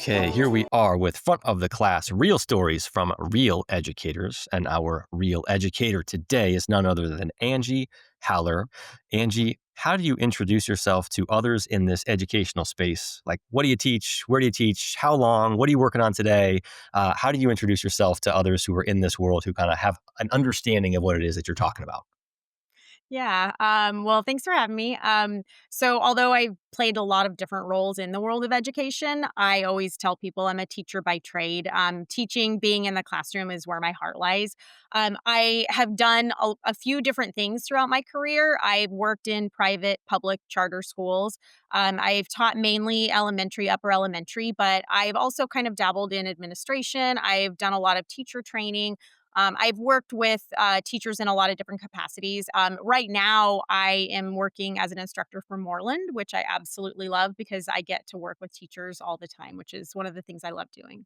Okay, here we are with front of the class real stories from real educators. And our real educator today is none other than Angie Haller. Angie, how do you introduce yourself to others in this educational space? Like, what do you teach? Where do you teach? How long? What are you working on today? How do you introduce yourself to others who are in this world who kind of have an understanding of what it is that you're talking about? Yeah. Well, thanks for having me. So, although I've played a lot of different roles in the world of education, I always tell people I'm a teacher by trade. Teaching, being in the classroom is where my heart lies. I have done a few different things throughout my career. I've worked in private, public, charter schools. I've taught mainly elementary, upper elementary, but I've also kind of dabbled in administration. I've done a lot of teacher training. I've worked with teachers in a lot of different capacities. Right now, I am working as an instructor for Moreland, which I absolutely love because I get to work with teachers all the time, which is one of the things I love doing.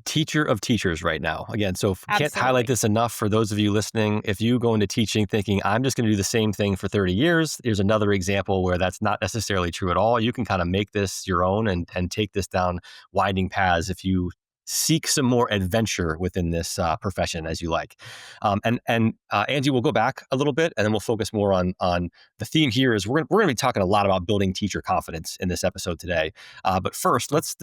Teacher of teachers right now. Again, so can't highlight Absolutely. this enough for those of you listening. If you go into teaching thinking, I'm just going to do the same thing for 30 years, here's another example where that's not necessarily true at all. You can kind of make this your own and take this down winding paths if you seek some more adventure within this profession as you like. And Angie, we'll go back a little bit and then we'll focus more on the theme here is we're going to be talking a lot about building teacher confidence in this episode today. But first, let's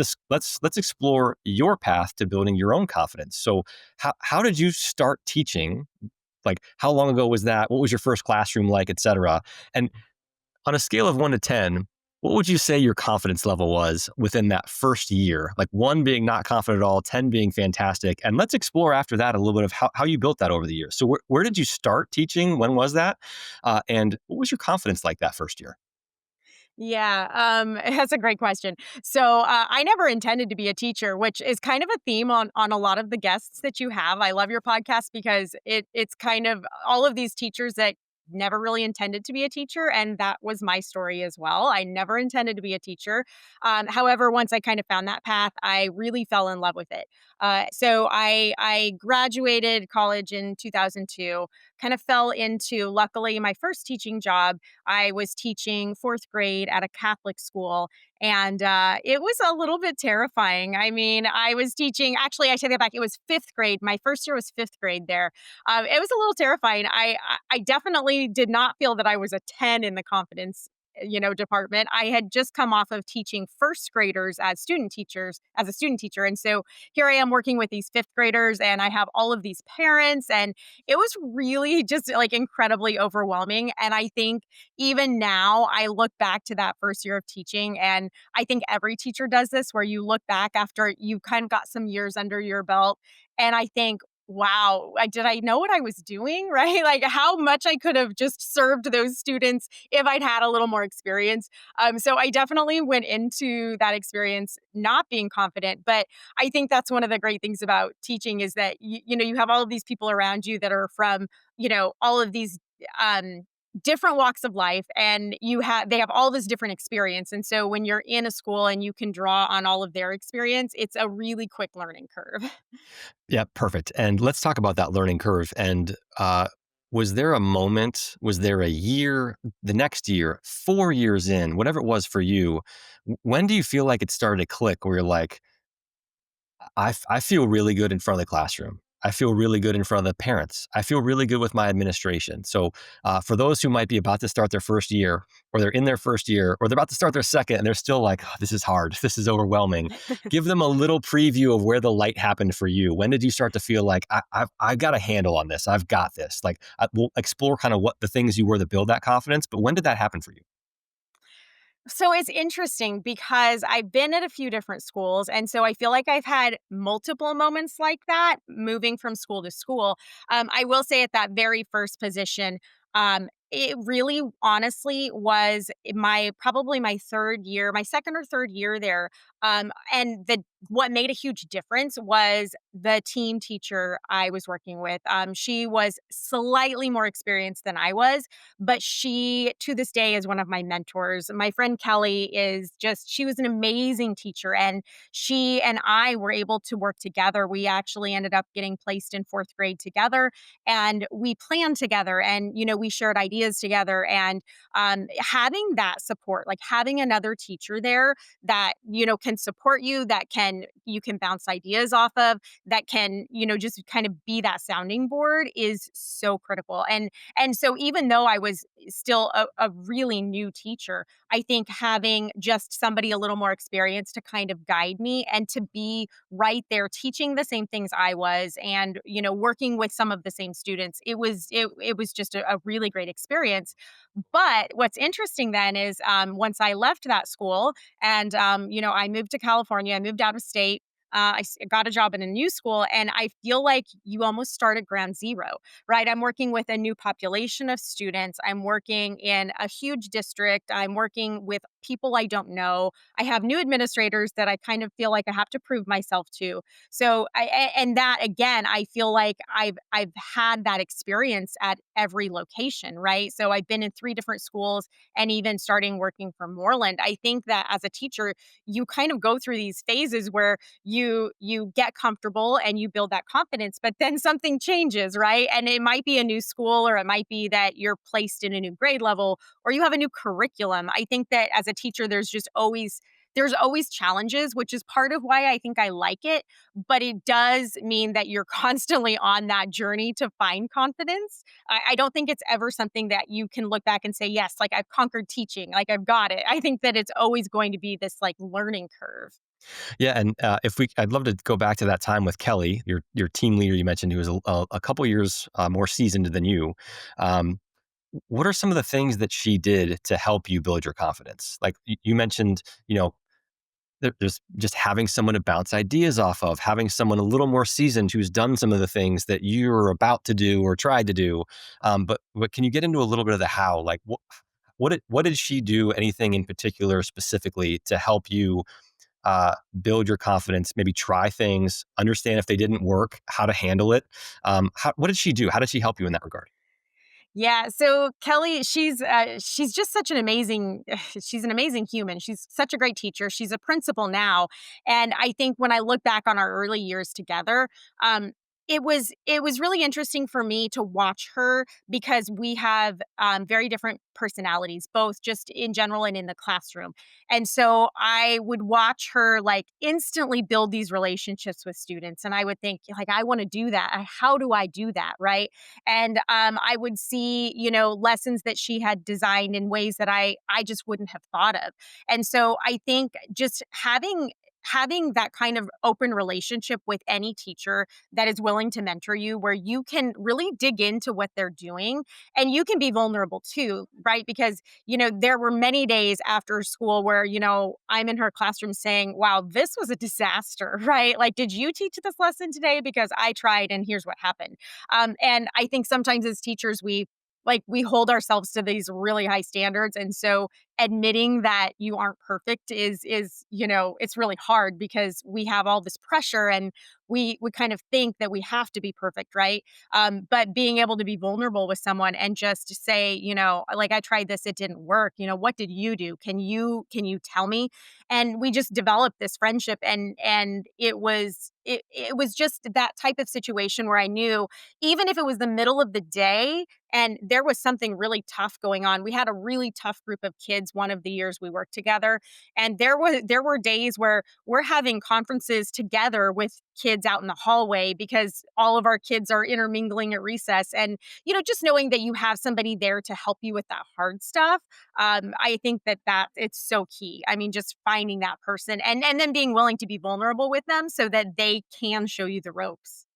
explore your path to building your own confidence. So, how did you start teaching? Like, how long ago was that? What was your first classroom like, et cetera? And on a scale of 1 to 10, what would you say your confidence level was within that first year? Like 1 being not confident at all, 10 being fantastic. And let's explore after that a little bit of how you built that over the years. So, where did you start teaching? When was that? And what was your confidence like that first year? Yeah, that's a great question. So I never intended to be a teacher, which is kind of a theme on a lot of the guests that you have. I love your podcast because it's kind of all of these teachers that never really intended to be a teacher, and that was my story as well. I never intended to be a teacher. However, once I kind of found that path, I really fell in love with it. So I graduated college in 2002. Kind of fell into luckily my first teaching job. I was teaching fourth grade at a Catholic school, and it was a little bit terrifying. I mean, I was teaching, actually, I take that back. It was fifth grade. My first year was fifth grade there. It was a little terrifying. I definitely did not feel that I was a 10 in the confidence department. I had just come off of teaching first graders as student teachers as a student teacher, and so here I am working with these fifth graders, and I have all of these parents, and it was really just like incredibly overwhelming. And I think even now I look back to that first year of teaching, and I think every teacher does this where you look back after you kind of got some years under your belt, and I think, wow, did I know what I was doing? Right? Like how much I could have just served those students if I'd had a little more experience. So I definitely went into that experience not being confident, but I think that's one of the great things about teaching is that you have all of these people around you that are from all of these um, different walks of life, and they have all this different experience. And so when you're in a school and you can draw on all of their experience, it's a really quick learning curve. Yeah, perfect. And let's talk about that learning curve. And was there a moment, was there a year, the next year, 4 years in, whatever it was for you, when do you feel like it started to click where you're like, I feel really good in front of the classroom. I feel really good in front of the parents. I feel really good with my administration. So, for those who might be about to start their first year, or they're in their first year, or they're about to start their second, and they're still like, "Oh, this is hard. This is overwhelming." Give them a little preview of where the light happened for you. When did you start to feel like I've got a handle on this? I've got this. Like, we'll explore kind of what the things you were that build that confidence. But when did that happen for you? So it's interesting because I've been at a few different schools. And so I feel like I've had multiple moments like that moving from school to school. I will say at that very first position, it really honestly was probably my third year, my second or third year there. And what made a huge difference was the team teacher I was working with. She was slightly more experienced than I was, but she, to this day, is one of my mentors. My friend Kelly she was an amazing teacher. And she and I were able to work together. We actually ended up getting placed in fourth grade together and we planned together and, we shared ideas ideas together. And having that support, like having another teacher there that, can support you, that you can bounce ideas off of, that can, just kind of be that sounding board is so critical. And so even though I was still a really new teacher, I think having just somebody a little more experienced to kind of guide me and to be right there teaching the same things I was, and working with some of the same students, it was just a really great experience. But what's interesting then is, once I left that school and, I moved to California, I moved out of state. Got a job in a new school, and I feel like you almost start at ground zero, right? I'm working with a new population of students. I'm working in a huge district. I'm working with people I don't know. I have new administrators that I kind of feel like I have to prove myself to. So, and that again, I feel like I've had that experience at every location, right? So I've been in 3 different schools, and even starting working for Moreland. I think that as a teacher, you kind of go through these phases where you get comfortable and you build that confidence, but then something changes, right? And it might be a new school, or it might be that you're placed in a new grade level, or you have a new curriculum. I think that as a teacher, there's always challenges, which is part of why I think I like it. But it does mean that you're constantly on that journey to find confidence. I don't think it's ever something that you can look back and say, yes, like I've conquered teaching, like I've got it. I think that it's always going to be this like learning curve. Yeah, and I'd love to go back to that time with Kelly, your team leader you mentioned, who was a couple years more seasoned than you. Um, what are some of the things that she did to help you build your confidence? Like you mentioned, there's just having someone to bounce ideas off of, having someone a little more seasoned who's done some of the things that you're about to do or tried to do. But can you get into a little bit of the how? Like what did she do? Anything in particular, specifically, to help you build your confidence? Maybe try things, understand if they didn't work, how to handle it. What did she do? How did she help you in that regard? Yeah, so Kelly, she's just such an amazing she's an amazing human. She's such a great teacher. She's a principal now, and I think when I look back on our early years together, it was really interesting for me to watch her because we have very different personalities, both just in general and in the classroom. And so I would watch her like instantly build these relationships with students, and I would think like, I want to do that. How do I do that, right? And I would see, lessons that she had designed in ways that I just wouldn't have thought of. And so I think just having that kind of open relationship with any teacher that is willing to mentor you, where you can really dig into what they're doing, and you can be vulnerable too, right? Because there were many days after school where I'm in her classroom saying, wow, this was a disaster, right? Like, did you teach this lesson today? Because I tried, and here's what happened. And I think sometimes as teachers, we hold ourselves to these really high standards. And so admitting that you aren't perfect is it's really hard because we have all this pressure, and we kind of think that we have to be perfect, right? But being able to be vulnerable with someone and just say, like, I tried this, it didn't work. What did you do? Can you tell me? And we just developed this friendship, and it was just that type of situation where I knew, even if it was the middle of the day and there was something really tough going on. We had a really tough group of kids one of the years we worked together, and there were days where we're having conferences together with kids out in the hallway because all of our kids are intermingling at recess. And just knowing that you have somebody there to help you with that hard stuff, I think that it's so key. I mean, just finding that person, and then being willing to be vulnerable with them so that they can show you the ropes.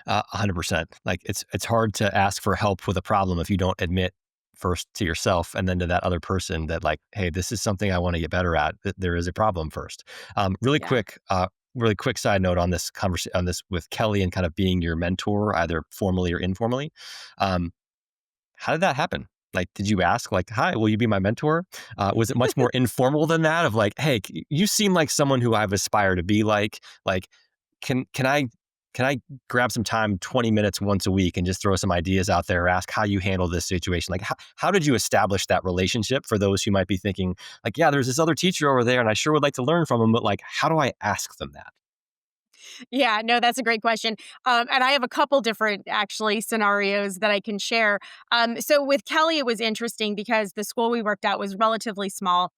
100%. Like it's hard to ask for help with a problem if you don't admit first to yourself and then to that other person that, like, hey, this is something I want to get better at. That there is a problem first. Really Yeah. quick. Really quick side note on this conversation, on this with Kelly and kind of being your mentor, either formally or informally. Um, how did that happen? Like, did you ask, like, "Hi, will you be my mentor?" Was it much more informal than that? Of like, "Hey, you seem like someone who I've aspired to be like. Like, can I grab some time, 20 minutes once a week, and just throw some ideas out there, ask how you handle this situation?" Like, how did you establish that relationship for those who might be thinking, like, yeah, there's this other teacher over there, and I sure would like to learn from him, but like, how do I ask them that? Yeah, no, that's a great question. And I have a couple different actually scenarios that I can share. So with Kelly, it was interesting because the school we worked at was relatively small.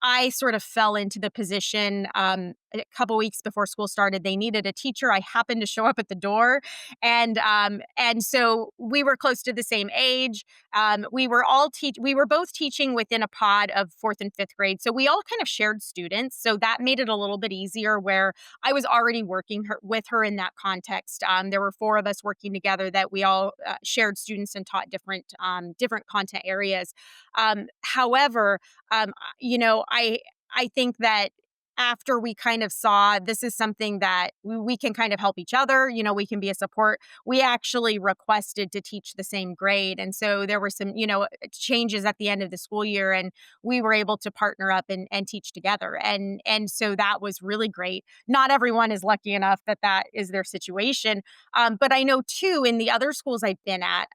I sort of fell into the position a couple weeks before school started. They needed a teacher. I happened to show up at the door, and so we were close to the same age. We were both teaching within a pod of fourth and fifth grade, so we all kind of shared students. So that made it a little bit easier. Where I was already with her in that context. There were four of us working together that we all shared students and taught different content areas. However, I think that after we kind of saw this is something that we can kind of help each other, we can be a support. We actually requested to teach the same grade. And so there were some, changes at the end of the school year and we were able to partner up and teach together. And so that was really great. Not everyone is lucky enough that that is their situation. But I know too, in the other schools I've been at,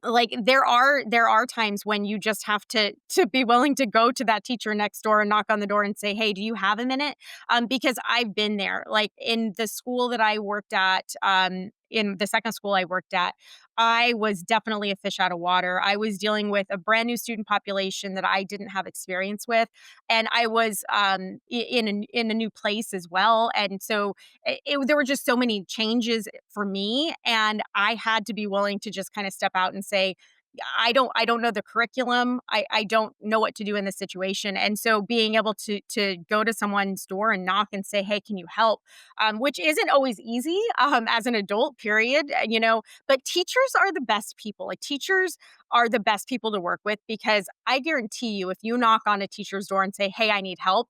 like there are times when you just have to be willing to go to that teacher next door and knock on the door and say, hey, do you have a minute? Because I've been there, like in the school that I worked at, in the second school I worked at, I was definitely a fish out of water. I was dealing with a brand new student population that I didn't have experience with, and I was in a new place as well. And so there were just so many changes for me, and I had to be willing to just kind of step out and say, I don't know the curriculum. I don't know what to do in this situation. And so being able to go to someone's door and knock and say, hey, can you help? Which isn't always easy as an adult, period. But teachers are the best people. Like teachers are the best people to work with because I guarantee you, if you knock on a teacher's door and say, hey, I need help,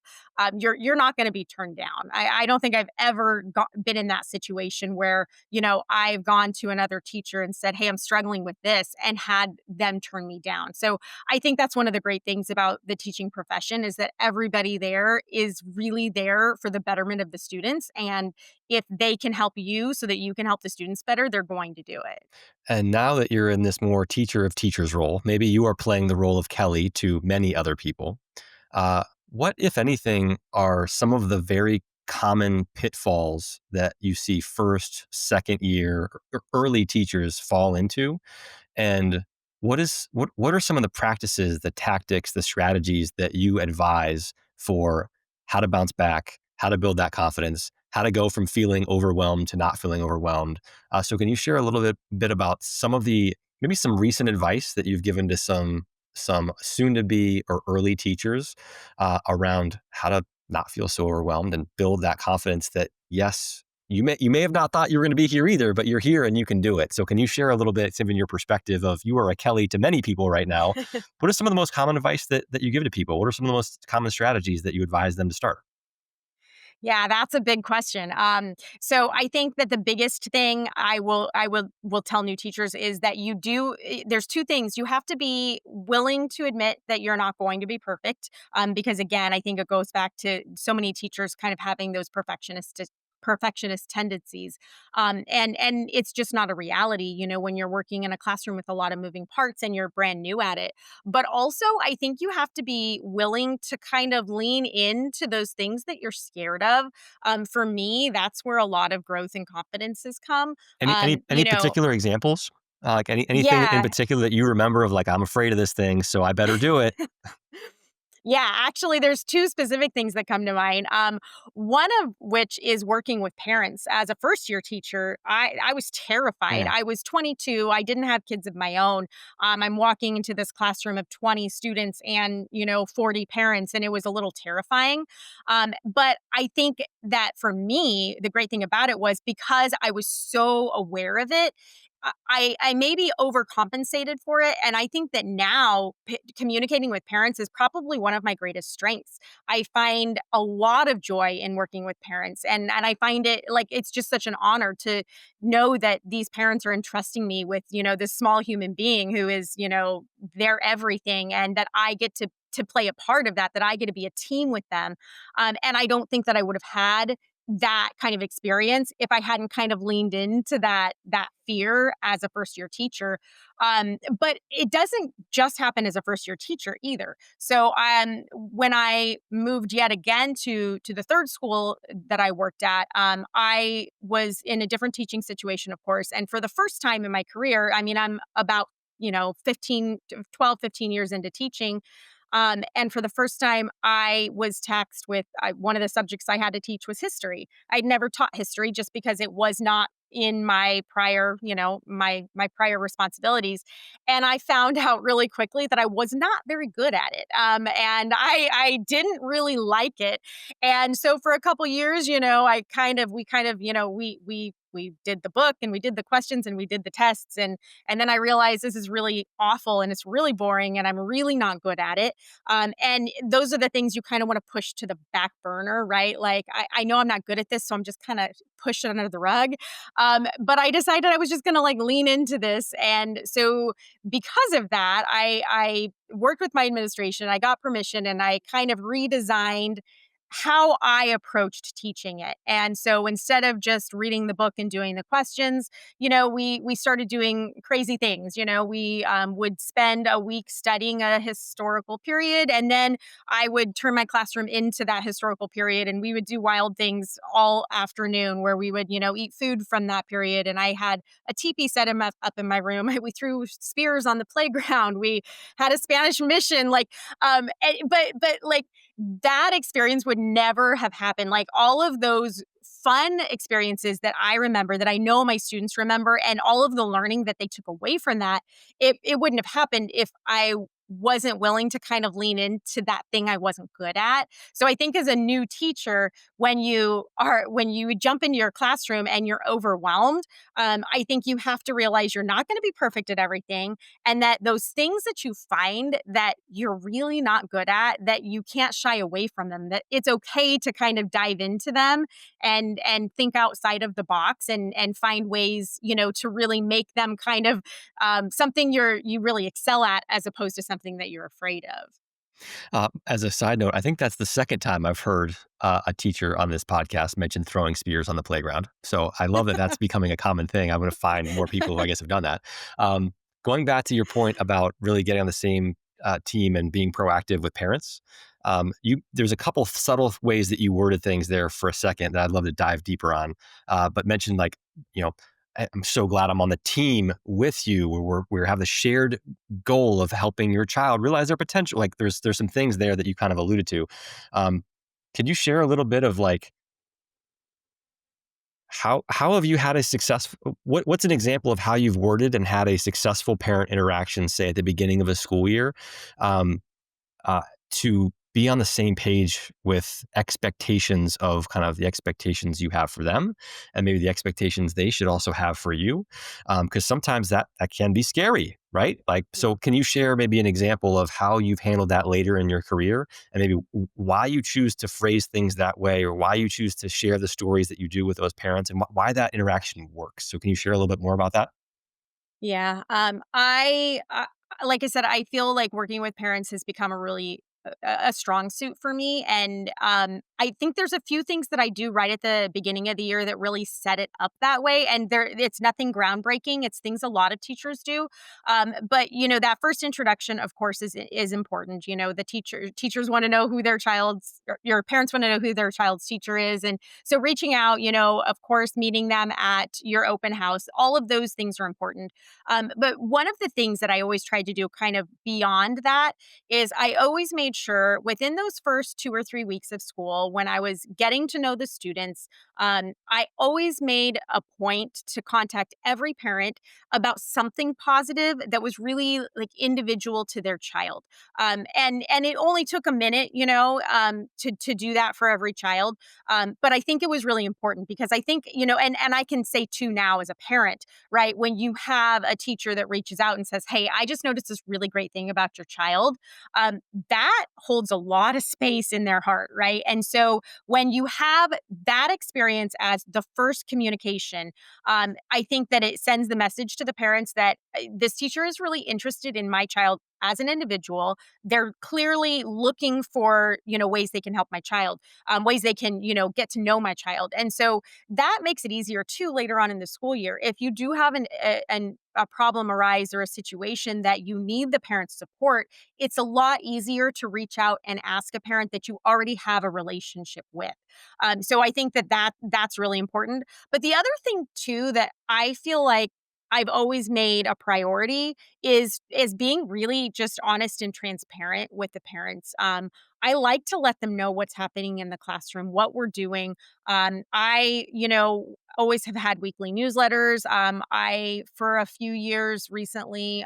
you're not going to be turned down. I don't think I've ever been in that situation where, I've gone to another teacher and said, hey, I'm struggling with this and had them turn me down. So I think that's one of the great things about the teaching profession is that everybody there is really there for the betterment of the students. And if they can help you so that you can help the students better, they're going to do it. And now that you're in this more teacher of teachers role, maybe you are playing the role of Kelly to many other people. What, if anything, are some of the very common pitfalls that you see first, second year, or early teachers fall into? And what are some of the practices, the tactics, the strategies that you advise for how to bounce back, how to build that confidence, how to go from feeling overwhelmed to not feeling overwhelmed? So, can you share a little bit about some of the maybe some recent advice that you've given to some soon to be or early teachers around how to not feel so overwhelmed and build that confidence that yes, you may have not thought you were going to be here either, but you're here and you can do it. So can you share a little bit, Tim, in your perspective of you are a Kelly to many people right now? What are some of the most common advice that you give to people? What are some of the most common strategies that you advise them to start? Yeah, that's a big question. So I think that the biggest thing I will tell new teachers is that there's two things. You have to be willing to admit that you're not going to be perfect. Because again, I think it goes back to so many teachers kind of having those perfectionist tendencies. And it's just not a reality, when you're working in a classroom with a lot of moving parts and you're brand new at it. But also, I think you have to be willing to kind of lean into those things that you're scared of. For me, that's where a lot of growth and confidence has come. Any any You any know, particular examples? Like anything in yeah, particular that you remember of like I'm afraid of this thing, so I better do it. Yeah, actually, there's two specific things that come to mind. One of which is working with parents. As a first year teacher, I was terrified. Mm. I was 22. I didn't have kids of my own. I'm walking into this classroom of 20 students and 40 parents, and it was a little terrifying. But I think that for me, the great thing about it was because I was so aware of it. I maybe overcompensated for it, and I think that now communicating with parents is probably one of my greatest strengths. I find a lot of joy in working with parents, and I find it like it's just such an honor to know that these parents are entrusting me with this small human being who is their everything, and that I get to play a part of that. That I get to be a team with them, and I don't think that I would have had that kind of experience if I hadn't kind of leaned into that fear as a first year teacher. But it doesn't just happen as a first year teacher either. So when I moved yet again to the third school that I worked at, I was in a different teaching situation, of course. And for the first time in my career, I mean, I'm about 15 years into teaching. And for the first time, I was taxed with one of the subjects I had to teach was history. I'd never taught history just because it was not in my prior, my prior responsibilities. And I found out really quickly that I was not very good at it. And I didn't really like it. And so for a couple years, we kind of, we did the book and we did the questions and we did the tests and then I realized this is really awful and it's really boring and I'm really not good at it. And those are the things you kind of want to push to the back burner, right? Like, I know I'm not good at this, so I'm just kind of push it under the rug. But I decided I was just going to like lean into this. And so because of that, I worked with my administration, I got permission, and I kind of redesigned how I approached teaching it. And so instead of just reading the book and doing the questions, we started doing crazy things. We would spend a week studying a historical period, and then I would turn my classroom into that historical period, and we would do wild things all afternoon where we would, eat food from that period. And I had a teepee set up in my room. We threw spears on the playground. We had a Spanish mission, but like that experience would never have happened. Like all of those fun experiences that I remember, that I know my students remember, and all of the learning that they took away from that, it wouldn't have happened if I wasn't willing to kind of lean into that thing I wasn't good at. So I think as a new teacher, when you jump into your classroom and you're overwhelmed, I think you have to realize you're not going to be perfect at everything, and that those things that you find that you're really not good at, that you can't shy away from them, that it's okay to kind of dive into them and think outside of the box and find ways, to really make them kind of something you really excel at as opposed to something that you're afraid of. As a side note, I think that's the second time I've heard a teacher on this podcast mention throwing spears on the playground. So I love that that's becoming a common thing. I'm going to find more people who I guess have done that. Um, Going back to your point about really getting on the same team and being proactive with parents, there's a couple subtle ways that you worded things there for a second that I'd love to dive deeper on. But mentioned like, you know, I'm so glad I'm on the team with you where we have the shared goal of helping your child realize their potential. Like there's some things there that you kind of alluded to. Um, could you share a little bit of like how have you had a successful what's an example of how you've worded and had a successful parent interaction, say at the beginning of a school year, um, uh, to be on the same page with expectations of kind of the expectations you have for them and maybe the expectations they should also have for you. Because sometimes that can be scary, right? Like, so can you share maybe an example of how you've handled that later in your career and maybe why you choose to phrase things that way or why you choose to share the stories that you do with those parents and why that interaction works? So can you share a little bit more about that? Yeah. Like I said, I feel like working with parents has become a really a strong suit for me. And I think there's a few things that I do right at the beginning of the year that really set it up that way. And it's nothing groundbreaking. It's things a lot of teachers do. But that first introduction, of course, is important. The teachers want to know who their child's, or your parents want to know who their child's teacher is, and so reaching out, of course, meeting them at your open house, all of those things are important. But one of the things that I always tried to do, kind of beyond that, is I always made sure within those first 2 or 3 weeks of school, when I was getting to know the students, I always made a point to contact every parent about something positive that was really like individual to their child. And it only took a minute, to do that for every child. But I think it was really important because I think, and I can say too now as a parent, right? When you have a teacher that reaches out and says, "Hey, I just noticed this really great thing about your child," that holds a lot of space in their heart, right? And so when you have that experience as the first communication, I think that it sends the message to the parents that this teacher is really interested in my child as an individual. They're clearly looking for, ways they can help my child, ways they can, get to know my child. And so that makes it easier too later on in the school year. If you do have a problem arise or a situation that you need the parent's support, it's a lot easier to reach out and ask a parent that you already have a relationship with. So I think that's really important. But the other thing too that I feel like I've always made a priority is being really just honest and transparent with the parents. I like to let them know what's happening in the classroom, what we're doing. I, always have had weekly newsletters. I, for a few years recently,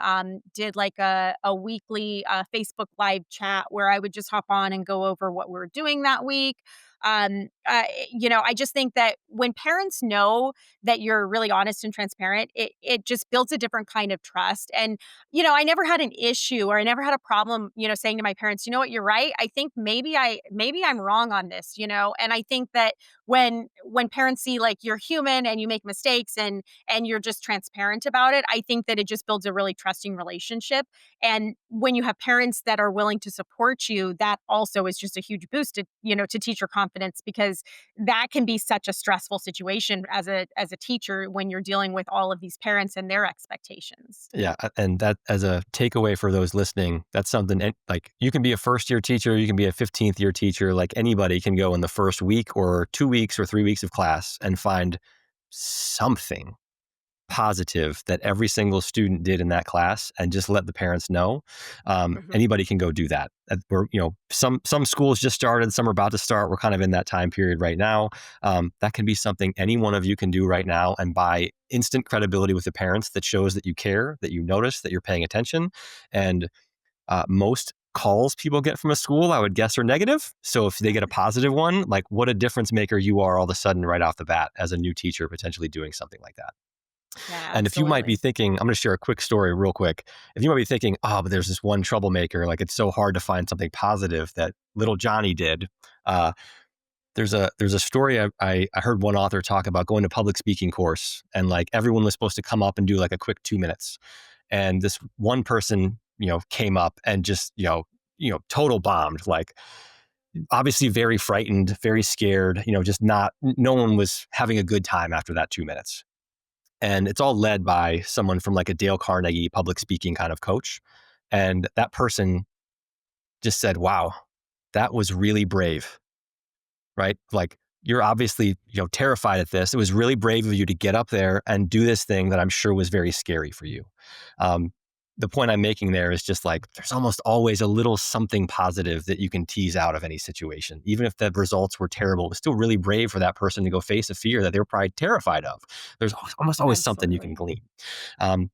did like a weekly Facebook live chat where I would just hop on and go over what we were doing that week. I just think that when parents know that you're really honest and transparent, it just builds a different kind of trust. And I never had an issue or I never had a problem, saying to my parents, you know what, you're right. I think maybe I'm wrong on this, And I think that when parents see like you're human and you make mistakes and you're just transparent about it, I think that it just builds a really trusting relationship. And when you have parents that are willing to support you, that also is just a huge boost to teacher confidence, because that can be such a stressful situation as a teacher when you're dealing with all of these parents and their expectations. Yeah, and that as a takeaway for those listening, that's something like you can be a first year teacher, you can be a 15th year teacher, like anybody can go in the first week or 2 weeks or 3 weeks of class and find something positive that every single student did in that class and just let the parents know. Mhm. Anybody can go do that. We're, some schools just started, some are about to start. We're kind of in that time period right now. That can be something any one of you can do right now and buy instant credibility with the parents that shows that you care, that you notice, that you're paying attention. And most calls people get from a school, I would guess, are negative. So if they get a positive one, like what a difference maker you are all of a sudden right off the bat as a new teacher potentially doing something like that. Yeah, And if you might be absolutely. thinking, I'm going to share a quick story real quick. If you might be thinking, oh, but there's this one troublemaker, like it's so hard to find something positive that little Johnny did. Uh, there's a story I heard one author talk about going to public speaking course, and like everyone was supposed to come up and do like a quick 2 minutes, and this one person came up and just total bombed, like obviously very frightened, very scared, just not, no one was having a good time after that 2 minutes. And it's all led by someone from like a Dale Carnegie public speaking kind of coach. And that person just said, wow, that was really brave, right? Like you're obviously, terrified at this. It was really brave of you to get up there and do this thing that I'm sure was very scary for you. Um, the point I'm making there is just like there's almost always a little something positive that you can tease out of any situation. Even if the results were terrible, it was still really brave for that person to go face a fear that they were probably terrified of. There's almost always something you can Absolutely. glean. Um,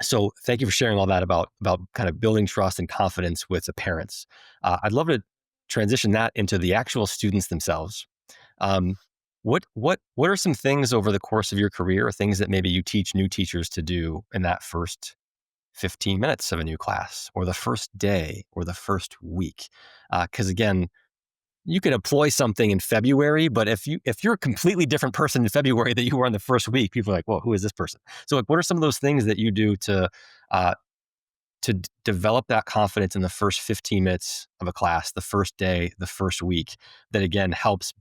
so thank you for sharing all that about kind of building trust and confidence with the parents. I'd love to transition that into the actual students themselves. Um, what are some things over the course of your career, or things that maybe you teach new teachers to do in that first 15 minutes of a new class, or the first day, or the first week? Because again, you can employ something in February, but if you're a completely different person in February that you were in the first week, people are like, "Well, who is this person?" So, like, what are some of those things that you do uh, to develop that confidence in the first 15 minutes of a class, the first day, the first week, that again helps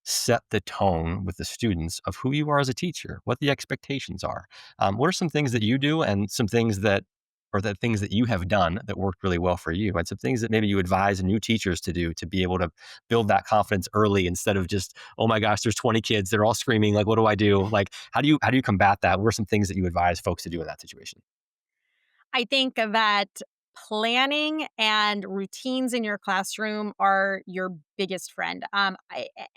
set the tone with the students of who you are as a teacher, what the expectations are. What are some things that you do, and some things that, or the things that you have done that worked really well for you, and some things that maybe you advise new teachers to do to be able to build that confidence early, instead of just, oh my gosh, there's 20 kids, they're all screaming, like what do I do? Like how do you combat that? What are some things that you advise folks to do in that situation? I think that planning and routines in your classroom are your biggest friend.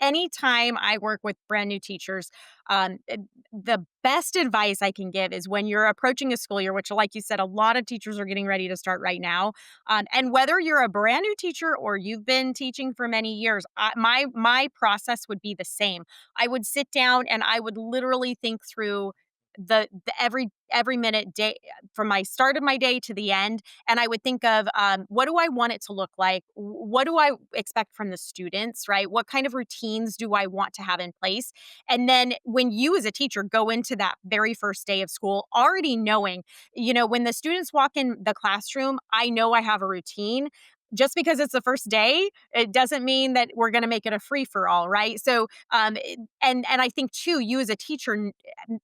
Anytime I work with brand new teachers, the best advice I can give is when you're approaching a school year, which, like you said, a lot of teachers are getting ready to start right now. And whether you're a brand new teacher or you've been teaching for many years, my process would be the same. I would sit down and I would literally think through the every minute day from my start of my day to the end, and I would think of what do I want it to look like? What do I expect from the students, right? What kind of routines do I want to have in place? And then when you as a teacher go into that very first day of school already knowing, when the students walk in the classroom, I know I have a routine. Just because it's the first day, it doesn't mean that we're going to make it a free for all, right? So, and I think too, you as a teacher,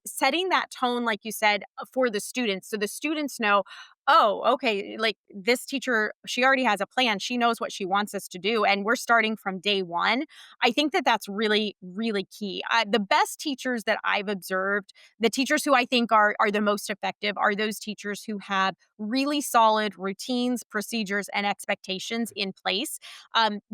setting that tone, like you said, for the students, so the students know, oh, okay, like this teacher, she already has a plan. She knows what she wants us to do, and we're starting from day one. I think that that's really, really key. The best teachers that I've observed, the teachers who I think are the most effective, are those teachers who have really solid routines, procedures, and expectations in place.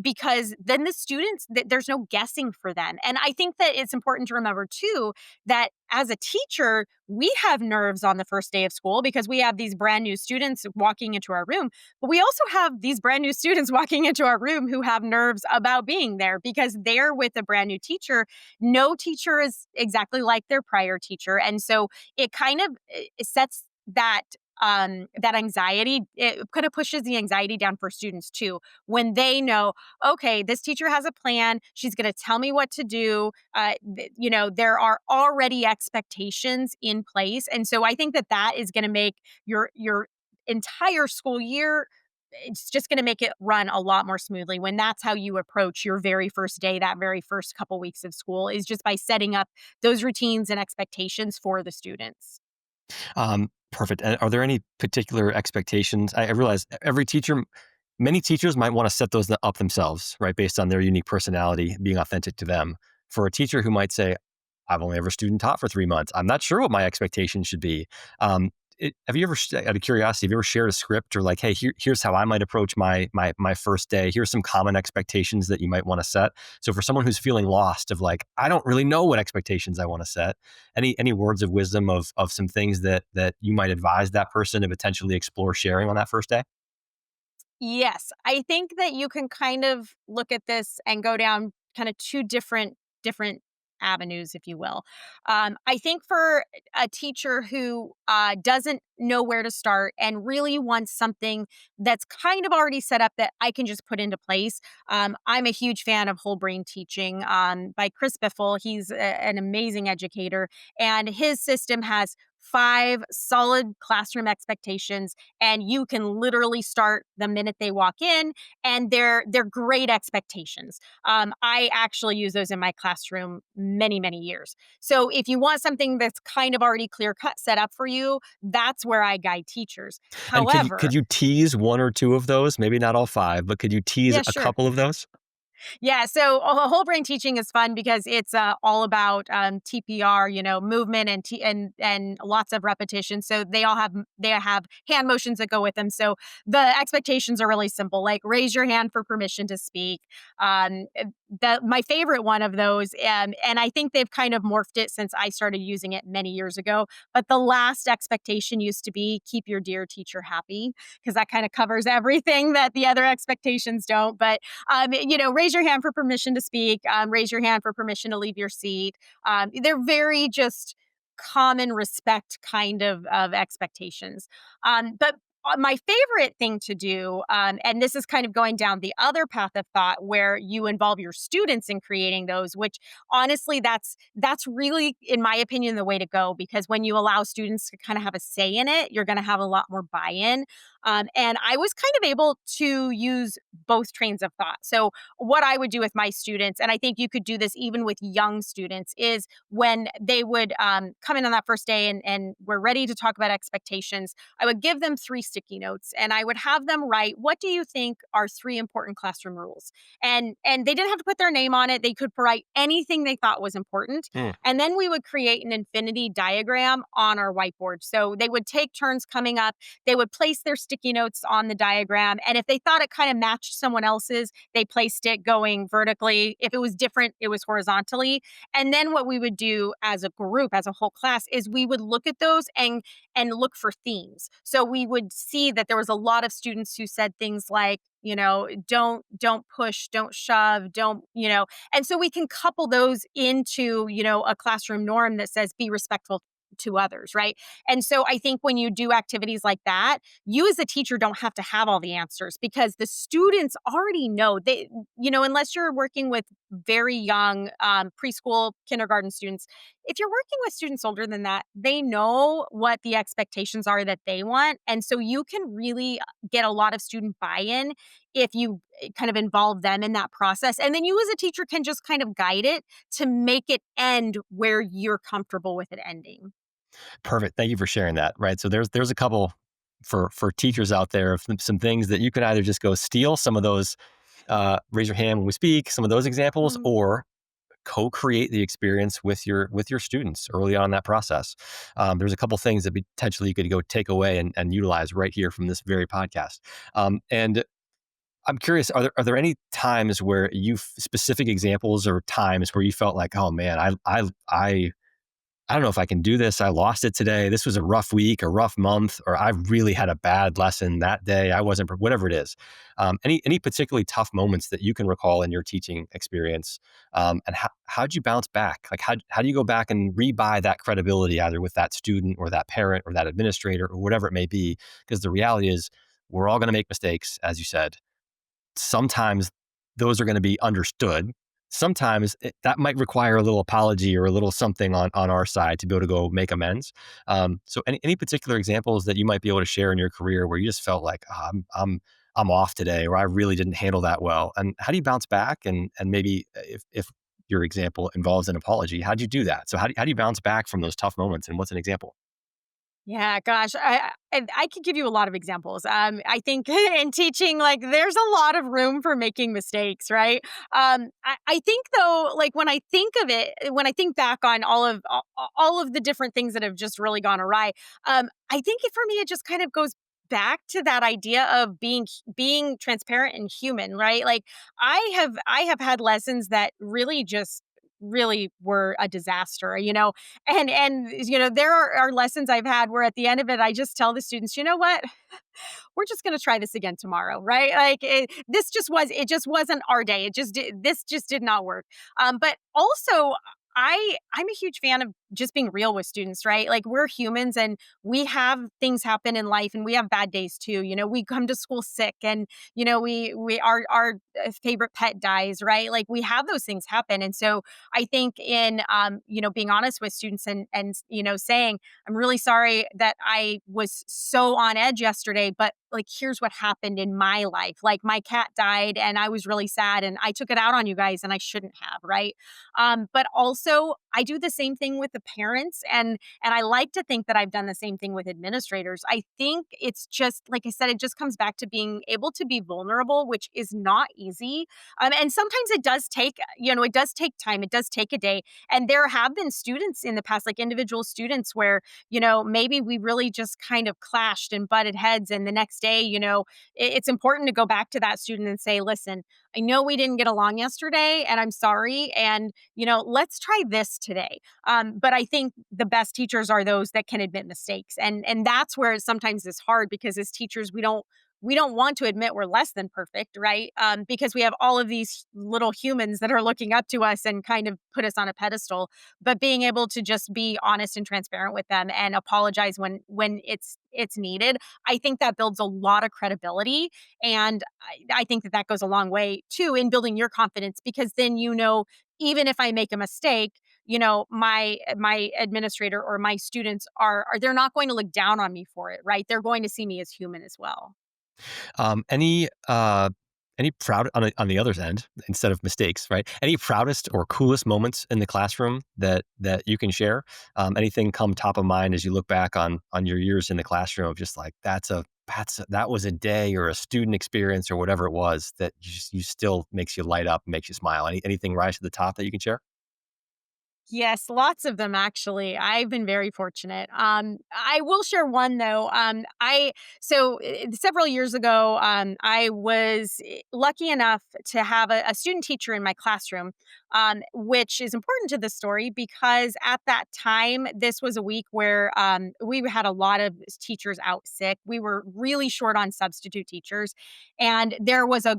Because then the students, there's no guessing for them. And I think that it's important to remember too that as a teacher, we have nerves on the first day of school because we have these brand new students walking into our room. But we also have these brand new students walking into our room who have nerves about being there because they're with a brand new teacher. No teacher is exactly like their prior teacher. And so it kind of it sets that anxiety, it kind of pushes the anxiety down for students too when they know, okay, this teacher has a plan, she's going to tell me what to do. There are already expectations in place, and so I think that that is going to make your entire school year, it's just going to make it run a lot more smoothly when that's how you approach your very first day, that very first couple weeks of school, is just by setting up those routines and expectations for the students. Perfect. And are there any particular expectations? I realize every teacher, many teachers might want to set those up themselves, right, based on their unique personality, being authentic to them. For a teacher who might say, "I've only ever student taught for 3 months. I'm not sure what my expectations should be." Have you ever, out of curiosity, have you ever shared a script or like, "Hey, here's how I might approach my first day. Here's some common expectations that you might want to set." So for someone who's feeling lost, of like, I don't really know what expectations I want to set, any words of wisdom of some things that you might advise that person to potentially explore sharing on that first day? Yes, I think that you can kind of look at this and go down kind of two different avenues, if you will. I think for a teacher who doesn't know where to start and really wants something that's kind of already set up that I can just put into place, I'm a huge fan of whole brain teaching by Chris Biffle. He's an amazing educator, and his system has five solid classroom expectations, and you can literally start the minute they walk in, and they're great expectations. I actually use those in my classroom many years. So if you want something that's kind of already clear cut set up for you, that's where I guide teachers. And could However, you tease one or two of those? Maybe not all five, but could you tease yeah, a sure. couple of those? Yeah, so whole brain teaching is fun because it's all about TPR, movement and lots of repetition. So they have hand motions that go with them. So the expectations are really simple, like raise your hand for permission to speak. My favorite one of those, and I think they've kind of morphed it since I started using it many years ago. But the last expectation used to be keep your dear teacher happy, because that kind of covers everything that the other expectations don't. But raise your hand for permission to speak, raise your hand for permission to leave your seat. They're very just common respect kind of expectations. But my favorite thing to do, and this is kind of going down the other path of thought where you involve your students in creating those, which honestly, that's really, in my opinion, the way to go, because when you allow students to kind of have a say in it, you're going to have a lot more buy-in. And I was kind of able to use both trains of thought. So what I would do with my students, and I think you could do this even with young students, is when they would come in on that first day and we're ready to talk about expectations, I would give them three sticky notes and I would have them write, what do you think are three important classroom rules? And they didn't have to put their name on it. They could write anything they thought was important. Hmm. And then we would create an infinity diagram on our whiteboard. So they would take turns coming up. They would place their sticky notes on the diagram. And if they thought it kind of matched someone else's, they placed it going vertically. If it was different, it was horizontally. And then what we would do as a group, as a whole class, is we would look at those and look for themes. So we would see that there was a lot of students who said things like, don't push, don't shove, don't, and so we can couple those into, a classroom norm that says be respectful to others, right? And so I think when you do activities like that, you as a teacher don't have to have all the answers because the students already know. They, unless you're working with very young preschool, kindergarten students, if you're working with students older than that, they know what the expectations are that they want. And so you can really get a lot of student buy in if you kind of involve them in that process. And then you as a teacher can just kind of guide it to make it end where you're comfortable with it ending. Perfect. Thank you for sharing that. Right. So there's a couple for teachers out there of some things that you can either just go steal some of those, raise your hand when we speak, some of those examples, Mhm. or co-create the experience with your students early on in that process. There's a couple things that potentially you could go take away and utilize right here from this very podcast. And I'm curious, are there any times where you specific examples or times where you felt like, oh man, I don't know if I can do this. I lost it today. This was a rough week, a rough month, or I really had a bad lesson that day. I wasn't, whatever it is. Any particularly tough moments that you can recall in your teaching experience, and how'd you bounce back? Like how do you go back and rebuy that credibility either with that student or that parent or that administrator or whatever it may be? Because the reality is, we're all going to make mistakes, as you said. Sometimes those are going to be understood. Sometimes that might require a little apology or a little something on our side to be able to go make amends. So, any particular examples that you might be able to share in your career where you just felt like, I'm off today, or I really didn't handle that well, and how do you bounce back? And maybe if your example involves an apology, how do you do that? So, how do you bounce back from those tough moments? And what's an example? Yeah, gosh, I could give you a lot of examples. I think in teaching, like, there's a lot of room for making mistakes, right? I think though, like when I think of it, when I think back on all of the different things that have just really gone awry, I think for me it just kind of goes back to that idea of being transparent and human, right? Like I have had lessons that really were a disaster, and there are lessons I've had where at the end of it, I just tell the students, you know what? We're just going to try this again tomorrow, right? Like it just wasn't our day. This just did not work. But also I'm a huge fan of just being real with students, right? Like we're humans and we have things happen in life and we have bad days too. We come to school sick and we our favorite pet dies, right? Like we have those things happen. And so I think in being honest with students and saying, I'm really sorry that I was so on edge yesterday, but like, here's what happened in my life. Like, my cat died and I was really sad and I took it out on you guys and I shouldn't have, right? But also, I do the same thing with the parents and I like to think that I've done the same thing with administrators. I think it's just like I said, it just comes back to being able to be vulnerable, which is not easy. And sometimes it does take time. It does take a day. And there have been students in the past, like individual students, where maybe we really just kind of clashed and butted heads. And the next day, it's important to go back to that student and say, listen, I know we didn't get along yesterday and I'm sorry. And, let's try this today. But I think the best teachers are those that can admit mistakes. And that's where it sometimes is hard because as teachers, we don't want to admit we're less than perfect, right? Because we have all of these little humans that are looking up to us and kind of put us on a pedestal. But being able to just be honest and transparent with them and apologize when it's needed, I think that builds a lot of credibility, and I think that goes a long way too in building your confidence because then even if I make a mistake, my administrator or my students are they're not going to look down on me for it, right? They're going to see me as human as well. Um, any uh, any proud on the other end, instead of mistakes, right? Any proudest or coolest moments in the classroom that you can share? Anything come top of mind as you look back on your years in the classroom of just like that was a day or a student experience or whatever it was that you still makes you light up, makes you smile. Anything rise to the top that you can share? Yes, lots of them actually. I've been very fortunate. I will share one though. Several years ago, I was lucky enough to have a student teacher in my classroom which is important to the story because at that time, this was a week where we had a lot of teachers out sick. We were really short on substitute teachers. And there was a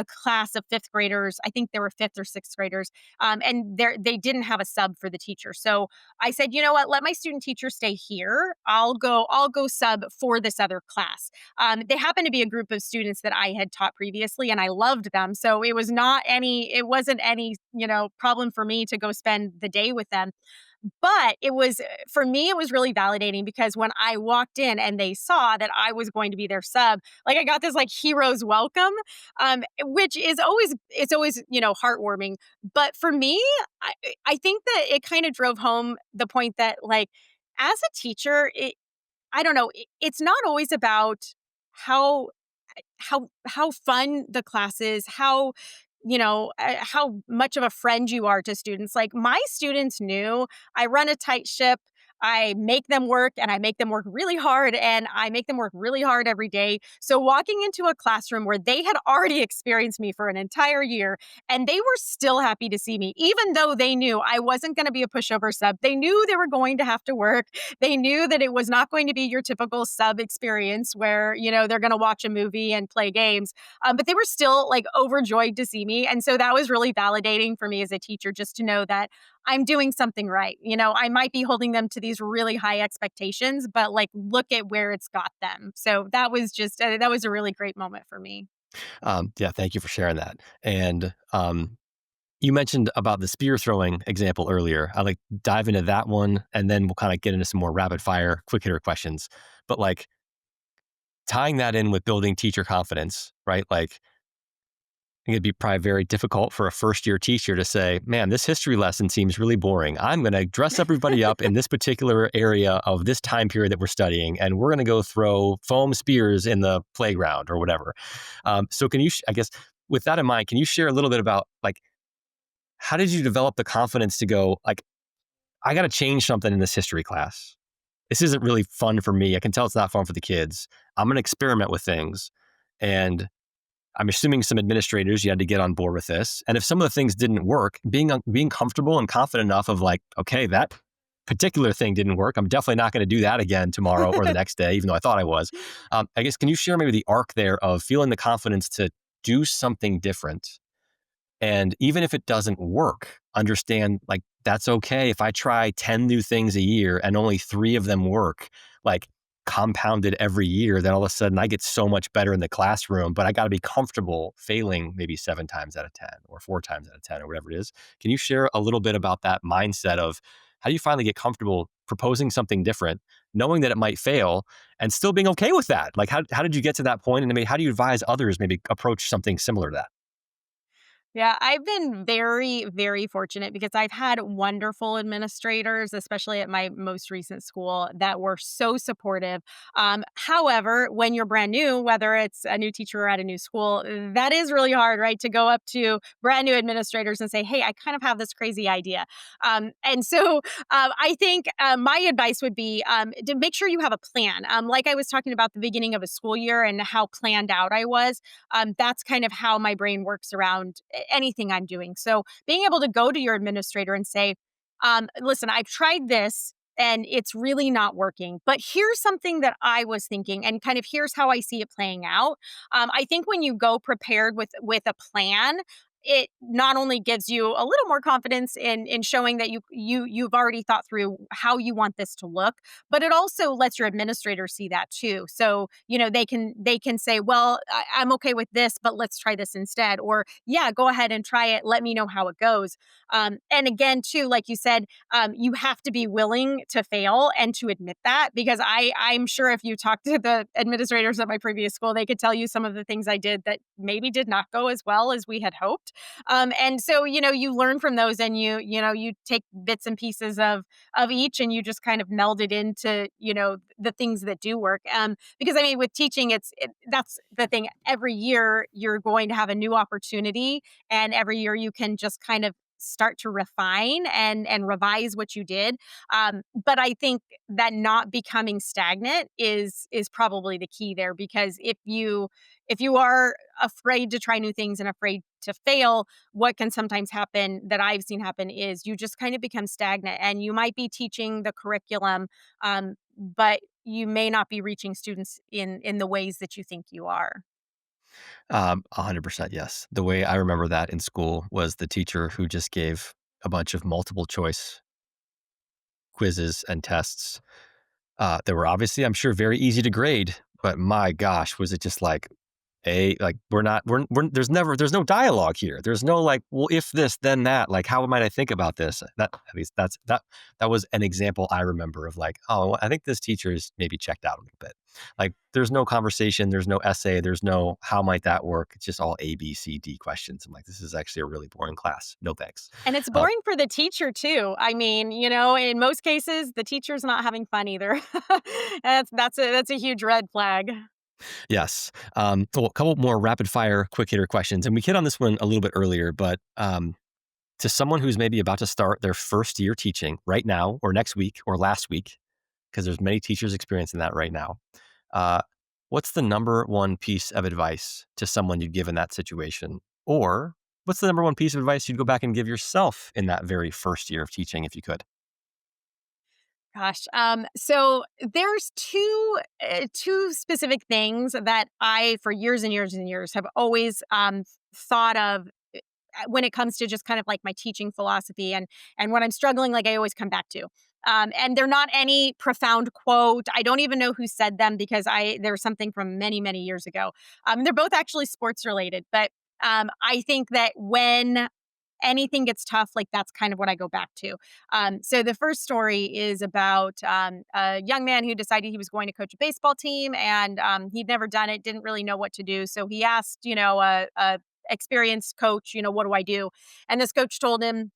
class of fifth graders. I think there were fifth or sixth graders. And they didn't have a sub for the teacher. So I said, you know what, let my student teacher stay here. I'll go sub for this other class. They happened to be a group of students that I had taught previously and I loved them. So it wasn't any, problem for me to go spend the day with them. But for me, it was really validating because when I walked in and they saw that I was going to be their sub, like I got this like hero's welcome, which it's always, heartwarming. But for me, I, I think that it kind of drove home the point that like, as a teacher, I don't know, it's not always about how how fun the class is, how much of a friend you are to students. Like my students knew I run a tight ship. I make them work and I make them work really hard and I make them work really hard every day. So walking into a classroom where they had already experienced me for an entire year and they were still happy to see me, even though they knew I wasn't going to be a pushover sub. They knew they were going to have to work. They knew that it was not going to be your typical sub experience where, they're going to watch a movie and play games. But they were still like overjoyed to see me. And so that was really validating for me as a teacher just to know that I'm doing something right. I might be holding them to these really high expectations, but like look at where it's got them. So that was a really great moment for me. Yeah, thank you for sharing that. And you mentioned about the spear throwing example earlier. I like dive into that one, and then we'll kind of get into some more rapid fire, quick hitter questions. But like tying that in with building teacher confidence, right? Like I think it'd be probably very difficult for a first year teacher to say, man, this history lesson seems really boring. I'm going to dress everybody up in this particular area of this time period that we're studying, and we're going to go throw foam spears in the playground or whatever. So, can you, I guess, with that in mind, can you share a little bit about like, how did you develop the confidence to go, like, I got to change something in this history class? This isn't really fun for me. I can tell it's not fun for the kids. I'm going to experiment with things. And I'm assuming some administrators, you had to get on board with this. And if some of the things didn't work, being comfortable and confident enough of like, okay, that particular thing didn't work. I'm definitely not going to do that again tomorrow or the next day, even though I thought I was. I guess, can you share maybe the arc there of feeling the confidence to do something different? And even if it doesn't work, understand like that's okay. If I try 10 new things a year and only 3 of them work, like compounded every year, then all of a sudden I get so much better in the classroom, but I got to be comfortable failing maybe 7 times out of 10 or 4 times out of 10 or whatever it is. Can you share a little bit about that mindset of how do you finally get comfortable proposing something different, knowing that it might fail and still being okay with that? Like how did you get to that point? And maybe how do you advise others maybe approach something similar to that? Yeah, I've been very, very fortunate because I've had wonderful administrators, especially at my most recent school, that were so supportive. However, when you're brand new, whether it's a new teacher or at a new school, that is really hard, right? To go up to brand new administrators and say, hey, I kind of have this crazy idea. I think my advice would be to make sure you have a plan. Like I was talking about the beginning of a school year and how planned out I was, that's kind of how my brain works around anything I'm doing. So being able to go to your administrator and say, listen, I've tried this and it's really not working, but here's something that I was thinking and kind of here's how I see it playing out. I think when you go prepared with a plan, it not only gives you a little more confidence in showing that you've already thought through how you want this to look, but it also lets your administrator see that too. So they can say, well, I'm okay with this, but let's try this instead, or yeah, go ahead and try it. Let me know how it goes. And again, too, like you said, you have to be willing to fail and to admit that because I'm sure if you talk to the administrators at my previous school, they could tell you some of the things I did that maybe did not go as well as we had hoped. And so, you learn from those and you take bits and pieces of each and you just kind of meld it into, the things that do work. Because I mean, with teaching, that's the thing. Every year you're going to have a new opportunity and every year you can just kind of start to refine and revise what you did. But I think that not becoming stagnant is probably the key there, because if you are afraid to try new things and afraid to fail, what can sometimes happen that I've seen happen is you just kind of become stagnant, and you might be teaching the curriculum, but you may not be reaching students in the ways that you think you are. 100% yes. The way I remember that in school was the teacher who just gave a bunch of multiple choice quizzes and tests that were obviously, I'm sure, very easy to grade, but my gosh, was it just like like we're not we're there's no dialogue here. There's no like, well, if this, then that. Like, how might I think about this? That at least that was an example I remember of like, oh, I think this teacher is maybe checked out a little bit. Like, there's no conversation, there's no essay, there's no how might that work. It's just all A, B, C, D questions. I'm like, this is actually a really boring class. No thanks. And it's Uh, boring for the teacher too. I mean, in most cases, the teacher's not having fun either. That's a huge red flag. Yes. Well, a couple more rapid fire, quick hitter questions. And we hit on this one a little bit earlier, but to someone who's maybe about to start their first year teaching right now or next week or last week, because there's many teachers experiencing that right now, uh, what's the number one piece of advice to someone you'd give in that situation? Or what's the number one piece of advice you'd go back and give yourself in that very first year of teaching if you could? Gosh, so there's two specific things that I, for years and years and years, have always thought of when it comes to just kind of like my teaching philosophy, and when I'm struggling, like I always come back to. And they're not any profound quote. I don't even know who said them, because I there's something from many years ago. They're both actually sports related, but I think that when anything gets tough, like that's kind of what I go back to. So the first story is about a young man who decided he was going to coach a baseball team, and he'd never done it, didn't really know what to do. So he asked, a experienced coach, what do I do? And this coach told him,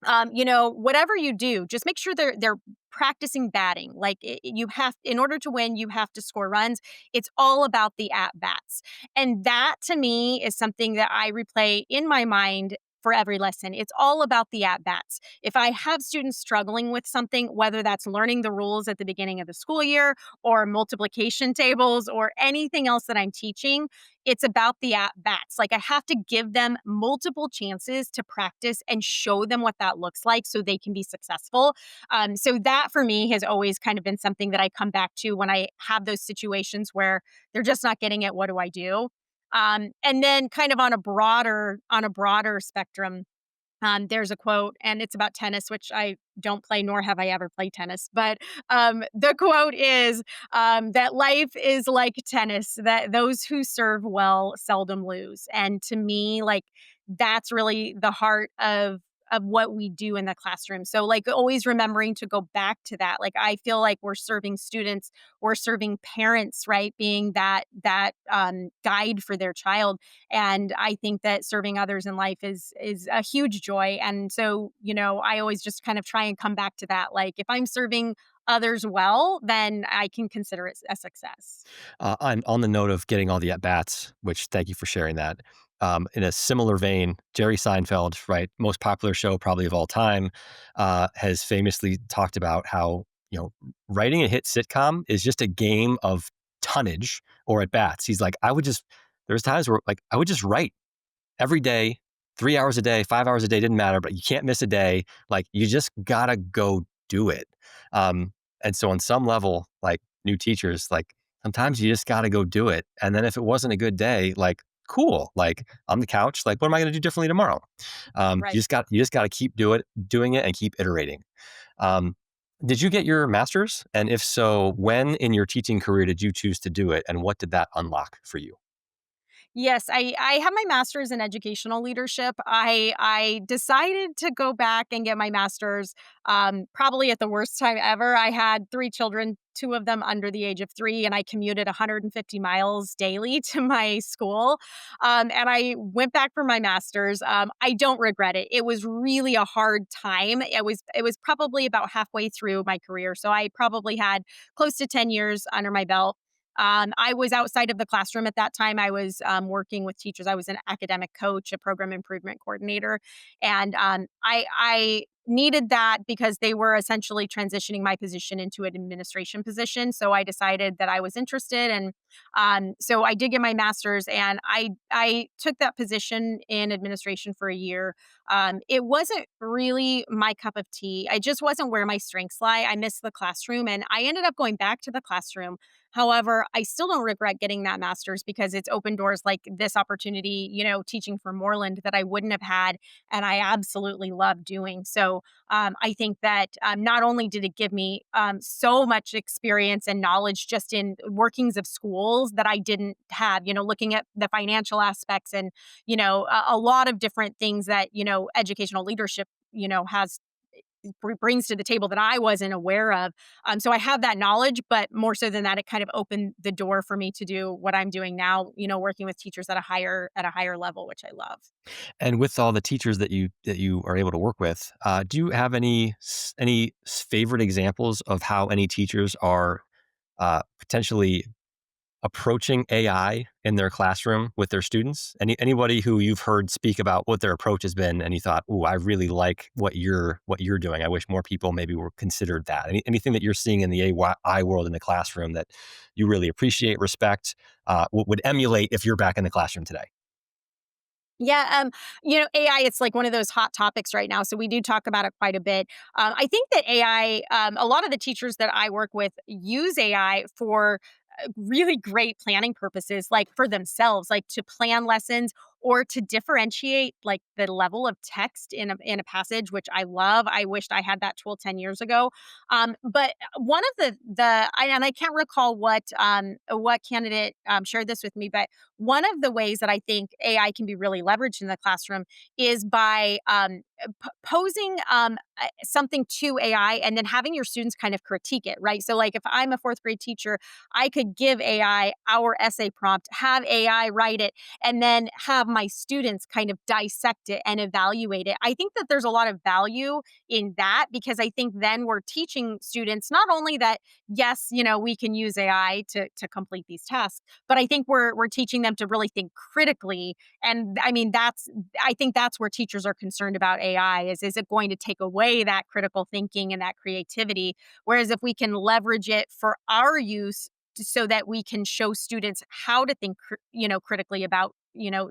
whatever you do, just make sure they're practicing batting. Like you have, in order to win, you have to score runs. It's all about the at bats, and that to me is something that I replay in my mind for every lesson. It's all about the at bats. If I have students struggling with something, whether that's learning the rules at the beginning of the school year or multiplication tables or anything else that I'm teaching, it's about the at bats. Like I have to give them multiple chances to practice and show them what that looks like so they can be successful. So that for me has always kind of been something that I come back to when I have those situations where they're just not getting it. What do I do? And then kind of on a broader spectrum, there's a quote, and it's about tennis, which I don't play, nor have I ever played tennis. But the quote is that life is like tennis, that those who serve well seldom lose. And to me, like that's really the heart of what we do in the classroom. So like always remembering to go back to that. Like I feel like we're serving students, we're serving parents, right? Being that guide for their child. And I think that serving others in life is a huge joy. And so, I always just kind of try and come back to that. Like if I'm serving others well, then I can consider it a success. On the note of getting all the at bats, which thank you for sharing that. In a similar vein, Jerry Seinfeld, right, most popular show probably of all time, has famously talked about how writing a hit sitcom is just a game of tonnage or at bats. He's like, there's times where like I would just write every day, 3 hours a day, 5 hours a day, didn't matter, but you can't miss a day. Like you just gotta go do it. And so on some level, like new teachers, like sometimes you just gotta go do it. And then if it wasn't a good day, like cool, like on the couch, like what am I gonna do differently tomorrow? Right. You just gotta keep doing it and keep iterating. Um, did you get your master's? And if so, when in your teaching career did you choose to do it? And what did that unlock for you? Yes, I have my master's in educational leadership. I decided to go back and get my master's probably at the worst time ever. I had three children, two of them under the age of three, and I commuted 150 miles daily to my school. And I went back for my master's. I don't regret it. It was really a hard time. It was probably about halfway through my career, so I probably had close to 10 years under my belt. I was outside of the classroom at that time. I was working with teachers. I was an academic coach, a program improvement coordinator, and I needed that because they were essentially transitioning my position into an administration position. So I decided that I was interested, and so I did get my master's, and I took that position in administration for a year. It wasn't really my cup of tea. I just wasn't where my strengths lie. I missed the classroom, and I ended up going back to the classroom. However, I still don't regret getting that master's because it's opened doors like this opportunity, teaching for Moreland that I wouldn't have had, and I absolutely love doing. So I think that not only did it give me so much experience and knowledge just in workings of schools that I didn't have, looking at the financial aspects and, a lot of different things that, educational leadership, has brings to the table that I wasn't aware of. So I have that knowledge, but more so than that, it kind of opened the door for me to do what I'm doing now, working with teachers at a higher level, which I love. And with all the teachers that you are able to work with, do you have favorite examples of how any teachers are potentially approaching AI in their classroom with their students? Anybody who you've heard speak about what their approach has been, and you thought, "Ooh, I really like what you're doing. I wish more people maybe were considered that." Anything that you're seeing in the AI world in the classroom that you really appreciate, respect, would emulate if you're back in the classroom today? Yeah, AI, it's like one of those hot topics right now. So we do talk about it quite a bit. I think that AI, a lot of the teachers that I work with use AI for really great planning purposes, like for themselves, like to plan lessons or to differentiate like the level of text in a passage, which I love. I wished I had that tool 10 years ago. But one of and I can't recall what candidate shared this with me, but one of the ways that I think AI can be really leveraged in the classroom is by posing something to AI and then having your students kind of critique it, right? So, like if I'm a fourth grade teacher, I could give AI our essay prompt, have AI write it, and then have my students kind of dissect it and evaluate it. I think that there's a lot of value in that because I think then we're teaching students not only that, yes, we can use AI to complete these tasks, but I think we're teaching them to really think critically. And I mean, I think that's where teachers are concerned about AI is it going to take away that critical thinking and that creativity? Whereas if we can leverage it for our use so that we can show students how to think, critically about,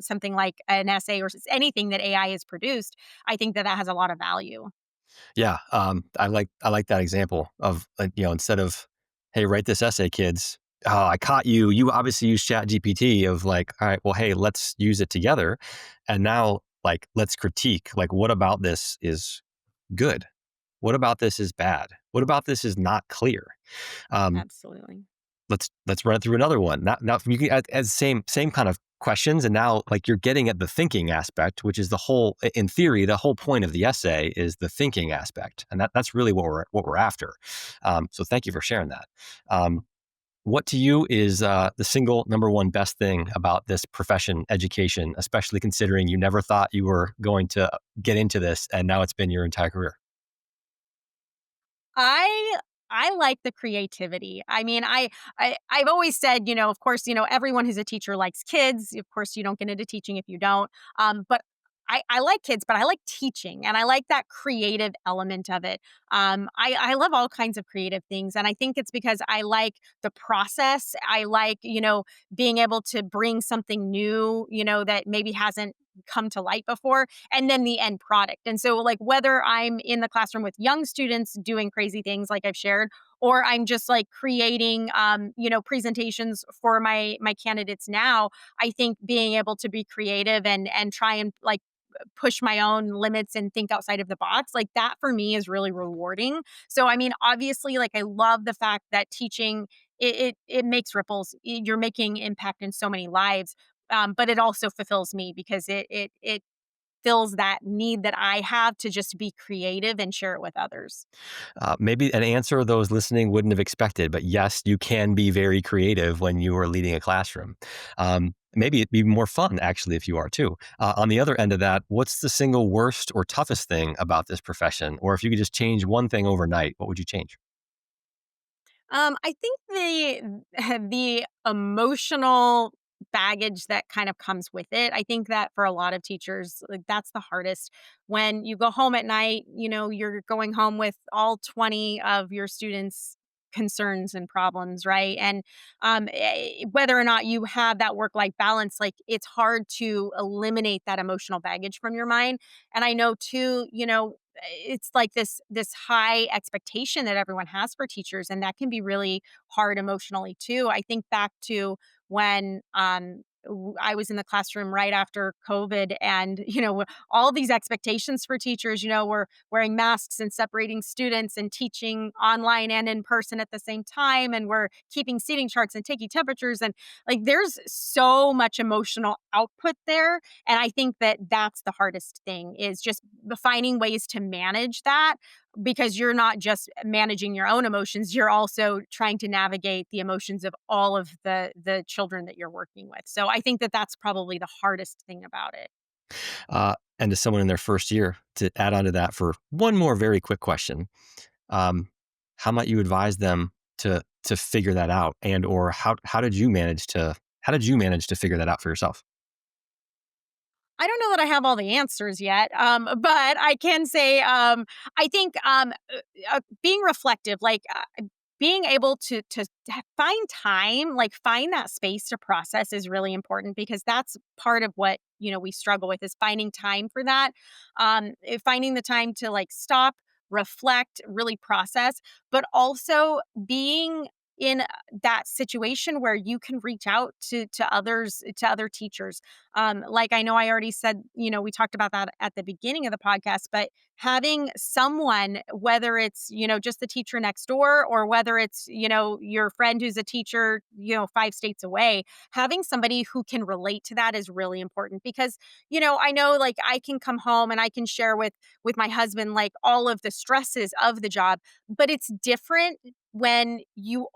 something like an essay or anything that AI has produced, I think that that has a lot of value. Yeah, I like that example of instead of, "Hey, write this essay, kids." Oh, I caught you. You obviously use Chat GPT of like, all right, well, hey, let's use it together, and now like let's critique. Like, what about this is good? What about this is bad? What about this is not clear? Um, Absolutely. let's run it through another one. Now you can as same kind of questions, and now like you're getting at the thinking aspect, which is the whole in theory the whole point of the essay is the thinking aspect, and that's really what we're after. So thank you for sharing that. Um, what to you is the single number one best thing about this profession, education, especially considering you never thought you were going to get into this, and now it's been your entire career? I I like the creativity. I mean, I've always said, of course, everyone who's a teacher likes kids. Of course, you don't get into teaching if you don't. But I like kids, but I like teaching and I like that creative element of it. I love all kinds of creative things. And I think it's because I like the process. I like, being able to bring something new, that maybe hasn't come to light before, and then the end product. And so, like, whether I'm in the classroom with young students doing crazy things like I've shared, or I'm just like creating, presentations for my candidates now, I think being able to be creative and try and like push my own limits and think outside of the box, like that for me is really rewarding. So I mean, obviously, like I love the fact that teaching it makes ripples. You're making impact in so many lives. But it also fulfills me because it fills that need that I have to just be creative and share it with others. Maybe an answer those listening wouldn't have expected, but yes, you can be very creative when you are leading a classroom. Maybe it'd be more fun, actually, if you are too. On the other end of that, what's the single worst or toughest thing about this profession? Or if you could just change one thing overnight, what would you change? I think the emotional baggage that kind of comes with it. I think that for a lot of teachers, like that's the hardest. When you go home at night, you're going home with all 20 of your students' concerns and problems, right? And whether or not you have that work-life balance, like it's hard to eliminate that emotional baggage from your mind. And I know too, it's like this high expectation that everyone has for teachers, and that can be really hard emotionally too. I think back to when I was in the classroom right after COVID, and all these expectations for teachers. We're wearing masks and separating students and teaching online and in person at the same time, and we're keeping seating charts and taking temperatures, and like there's so much emotional output there. And I think that that's the hardest thing, is just finding ways to manage that, because you're not just managing your own emotions, you're also trying to navigate the emotions of all of the children that you're working with. So I think that that's probably the hardest thing about it. And to someone in their first year, to add on to that for one more very quick question, um, how might you advise them to figure that out, and or how did you manage to figure that out for yourself? I don't know that I have all the answers yet, but I can say, I think being reflective, like being able to find time, like find that space to process, is really important, because that's part of what we struggle with, is finding time for that. Finding the time to like stop, reflect, really process, but also being in that situation where you can reach out to others, to other teachers. Like I know I already said, we talked about that at the beginning of the podcast, but having someone, whether it's just the teacher next door, or whether it's your friend who's a teacher 5 states away, having somebody who can relate to that is really important. Because I know, like, I can come home and I can share with my husband like all of the stresses of the job, but it's different when you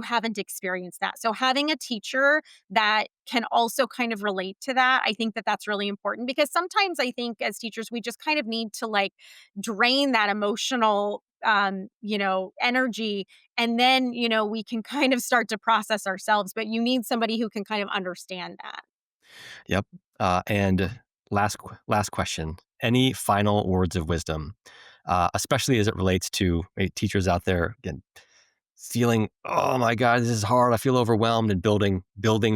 haven't experienced that. So having a teacher that can also kind of relate to that, I think that that's really important, because sometimes I think as teachers we just kind of need to like drain that emotional energy, and then we can kind of start to process ourselves, but you need somebody who can kind of understand that. Yep. And last question. Any final words of wisdom, especially as it relates to teachers out there again feeling, oh my god, this is hard. I feel overwhelmed, and building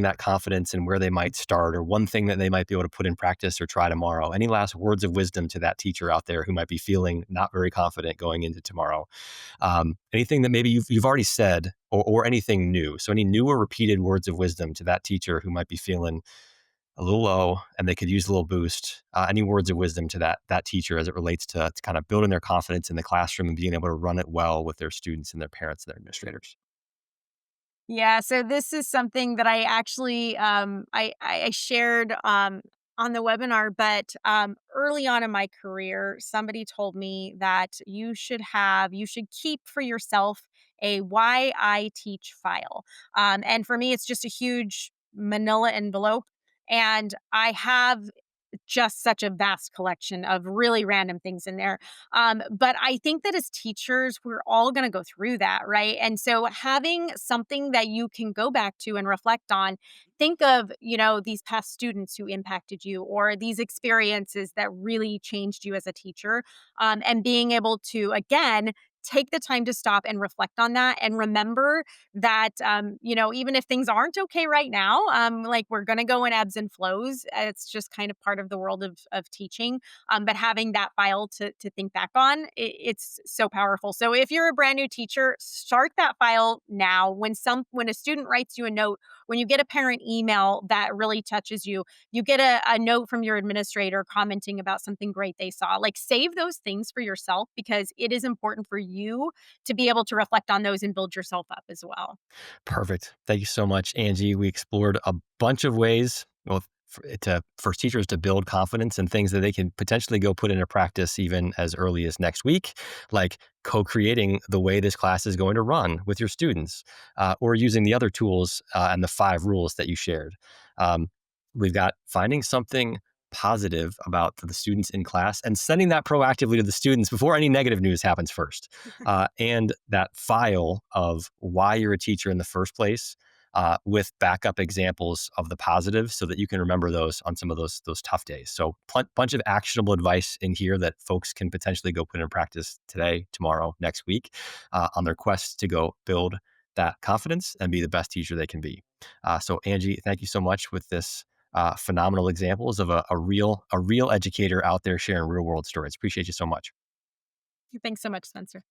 that confidence and where they might start, or one thing that they might be able to put in practice or try tomorrow. Any last words of wisdom to that teacher out there who might be feeling not very confident going into tomorrow? Anything that maybe you've already said, or anything new. So any new or repeated words of wisdom to that teacher who might be feeling a little low and they could use a little boost. Any words of wisdom to that teacher as it relates to kind of building their confidence in the classroom and being able to run it well with their students and their parents and their administrators? Yeah, so this is something that I actually I shared on the webinar, but early on in my career, somebody told me that you should keep for yourself a why I teach file. And for me, it's just a huge manila envelope, and I have just such a vast collection of really random things in there. But I think that as teachers, we're all going to go through that, right? And so having something that you can go back to and reflect on, think of, these past students who impacted you, or these experiences that really changed you as a teacher, and being able to, again, take the time to stop and reflect on that, and remember that even if things aren't okay right now, like we're going to go in ebbs and flows. It's just kind of part of the world of teaching. But having that file to think back on, it's so powerful. So if you're a brand new teacher, start that file now. When a student writes you a note, when you get a parent email that really touches you, you get a note from your administrator commenting about something great they saw, like save those things for yourself, because it is important for you to be able to reflect on those and build yourself up as well. Perfect. Thank you so much, Angie. We explored a bunch of ways, well, for teachers to build confidence, and things that they can potentially go put into practice even as early as next week, like co-creating the way this class is going to run with your students, or using the other tools and the 5 rules that you shared. Um, we've got finding something positive about the students in class and sending that proactively to the students before any negative news happens first. And that file of why you're a teacher in the first place, with backup examples of the positives so that you can remember those on some of those tough days. So bunch of actionable advice in here that folks can potentially go put in practice today, tomorrow, next week, on their quest to go build that confidence and be the best teacher they can be. So Angie, thank you so much with this phenomenal examples of a real educator out there sharing real world stories. Appreciate you so much. Thanks so much, Spencer.